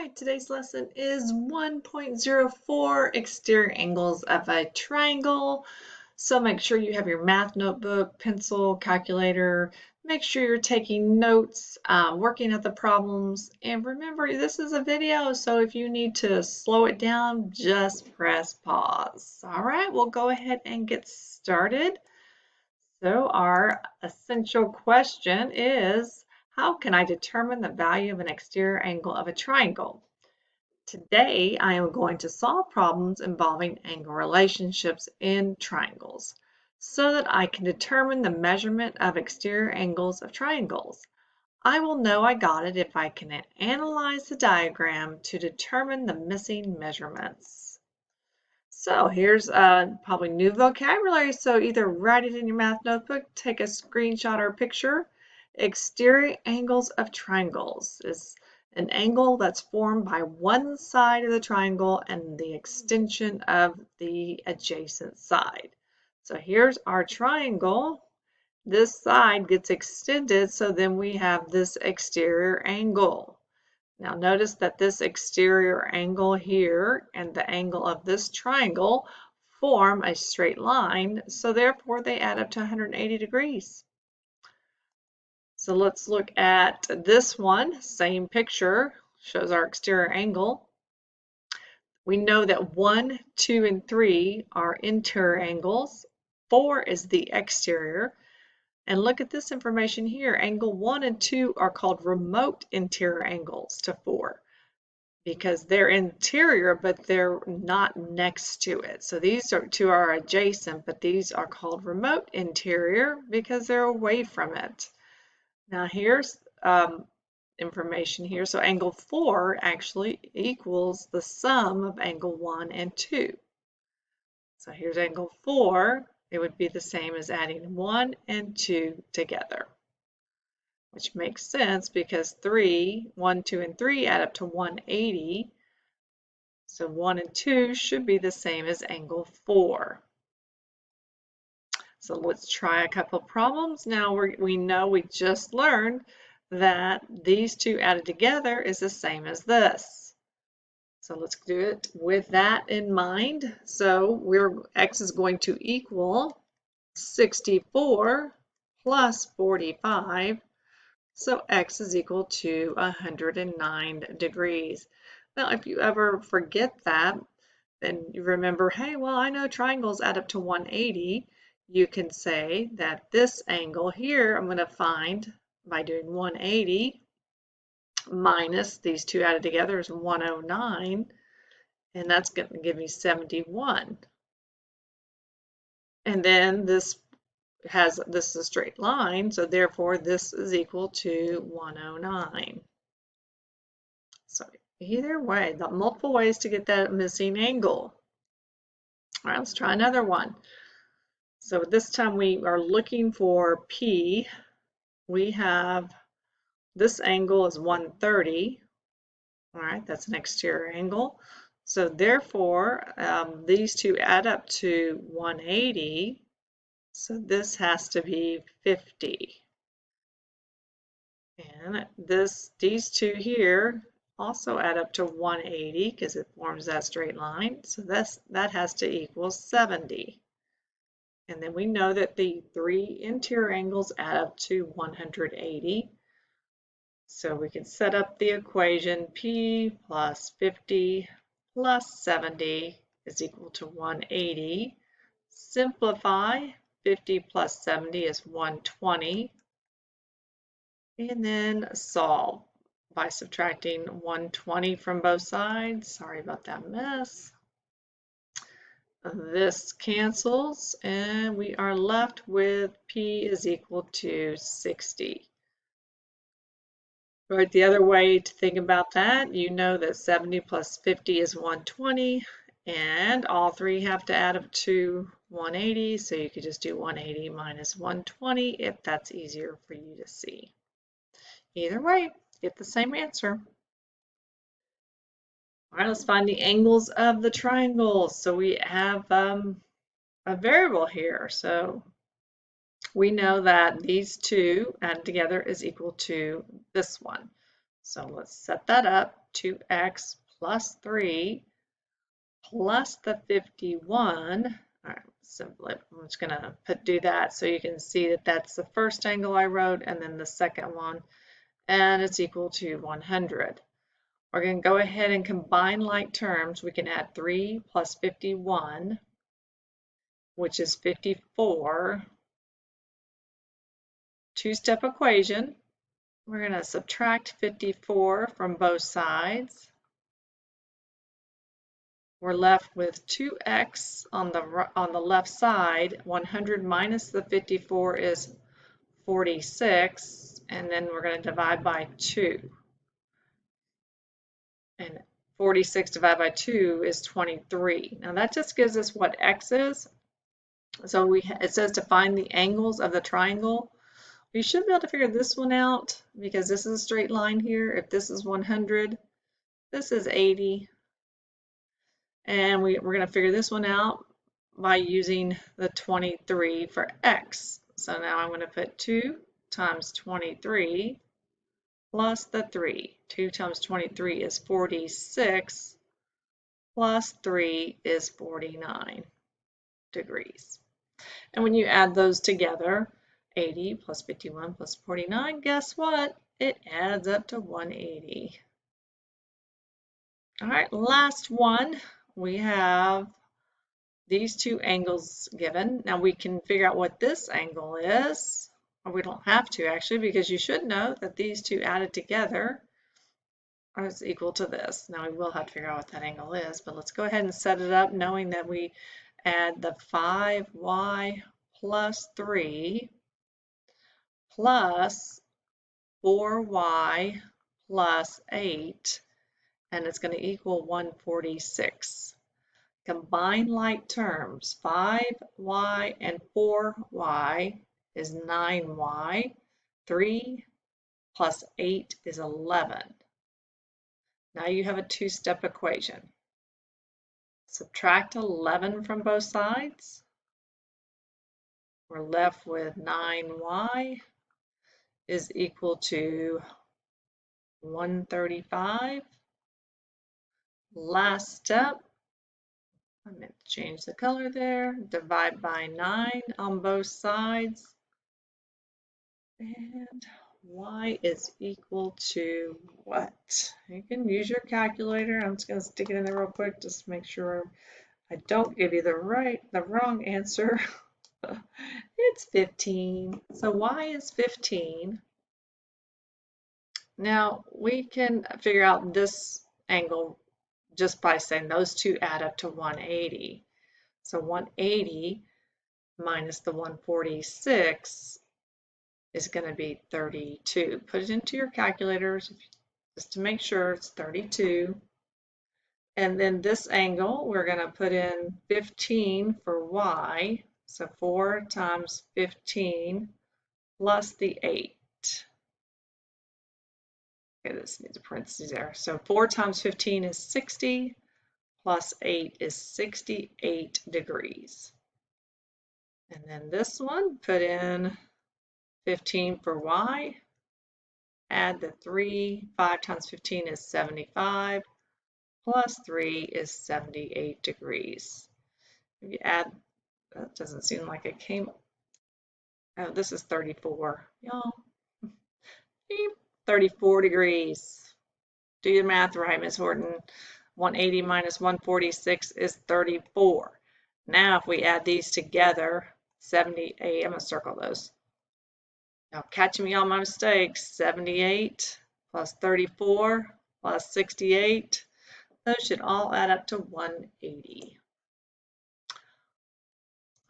right, today's lesson is 1.04 exterior angles of a triangle. So make sure you have your math notebook, pencil, calculator. Make sure you're taking notes, working at the problems. And remember, this is a video, so if you need to slow it down, just press pause. All right, we'll go ahead and get started. So our essential question is, how can I determine the value of an exterior angle of a triangle? Today, I am going to solve problems involving angle relationships in triangles so that I can determine the measurement of exterior angles of triangles. I will know I got it if I can analyze the diagram to determine the missing measurements. So here's probably new vocabulary, so either write it in your math notebook, take a screenshot or a picture. Exterior angles of triangles is an angle that's formed by one side of the triangle and the extension of the adjacent side. So here's our triangle. This side gets extended, so then we have this exterior angle. Now notice that this exterior angle here and the angle of this triangle form a straight line, so therefore they add up to 180 degrees. So let's look at this one, same picture, shows our exterior angle. We know that 1, 2, and 3 are interior angles. 4 is the exterior. And look at this information here. Angle 1 and 2 are called remote interior angles to 4. Because they're interior, but they're not next to it. So these two are adjacent, but these are called remote interior because they're away from it. Now here's information here. So angle 4 actually equals the sum of angle 1 and 2. So here's angle 4. It would be the same as adding 1 and 2 together, which makes sense because 1, 2, and 3 add up to 180. So 1 and 2 should be the same as angle 4. So let's try a couple of problems. Now we know we just learned that these two added together is the same as this. So let's do it with that in mind. So x is going to equal 64 plus 45. So x is equal to 109 degrees. Now, if you ever forget that, then you remember, hey, well, I know triangles add up to 180. You can say that this angle here, I'm going to find by doing 180 minus these two added together is 109, and that's going to give me 71. And then this is a straight line, so therefore this is equal to 109. So either way, the multiple ways to get that missing angle. All right, let's try another one. So this time we are looking for P. We have this angle is 130. All right, that's an exterior angle. So therefore, these two add up to 180. So this has to be 50. And these two here also add up to 180 because it forms that straight line. So that has to equal 70. And then we know that the three interior angles add up to 180. So we can set up the equation P plus 50 plus 70 is equal to 180. Simplify, 50 plus 70 is 120. And then solve by subtracting 120 from both sides. Sorry about that mess. This cancels and we are left with P is equal to 60. Right, the other way to think about that, you know that 70 plus 50 is 120 and all three have to add up to 180, so you could just do 180 minus 120 if that's easier for you to see. Either way, get the same answer. All right, let's find the angles of the triangles. So we have a variable here. So we know that these two added together is equal to this one. So let's set that up. 2x plus 3 plus the 51. All right, simply, I'm just going to do that so you can see that that's the first angle I wrote and then the second one, and it's equal to 100. We're going to go ahead and combine like terms. We can add 3 plus 51, which is 54. Two-step equation. We're going to subtract 54 from both sides. We're left with 2x on the left side. 100 minus the 54 is 46, and then we're going to divide by 2. And 46 divided by 2 is 23. Now that just gives us what x is. So it says to find the angles of the triangle. We should be able to figure this one out because this is a straight line here. If this is 100, this is 80. And we're going to figure this one out by using the 23 for x. So now I'm going to put 2 times 23 plus the 3. 2 times 23 is 46 plus 3 is 49 degrees. And when you add those together, 80 plus 51 plus 49, guess what? It adds up to 180. All right, last one. We have these two angles given. Now we can figure out what this angle is, or we don't have to actually, because you should know that these two added together is equal to this. Now we will have to figure out what that angle is, but let's go ahead and set it up knowing that we add the 5y plus 3 plus 4y plus 8, and it's going to equal 146. Combine like terms, 5y and 4y is 9y, 3 plus 8 is 11. Now you have a two-step equation. Subtract 11 from both sides. We're left with 9y is equal to 135. Last step, I meant to change the color there. Divide by 9 on both sides. And y is equal to what? You can use your calculator. I'm just going to stick it in there real quick just to make sure I don't give you the wrong answer. It's 15. So y is 15. Now we can figure out this angle just by saying those two add up to 180. So 180 minus the 146 is going to be 32. Put it into your calculators just to make sure it's 32. And then this angle, we're going to put in 15 for y. So 4 times 15 plus the 8. Okay, this needs a parenthesis there. So 4 times 15 is 60 plus 8 is 68 degrees. And then this one, put in 15 for y. Add the 3. 5 times 15 is 75 plus 3 is 78 degrees. If you add, that doesn't seem like it came. Oh, this is 34. Y'all, 34 degrees. Do your math right, Ms. Horton. 180 minus 146 is 34. Now, if we add these together, 78, I'm going to circle those. Now, catch me on my mistakes. 78 plus 34 plus 68. Those should all add up to 180.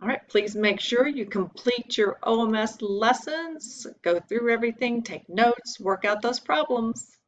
All right, please make sure you complete your OMS lessons, go through everything, take notes, work out those problems.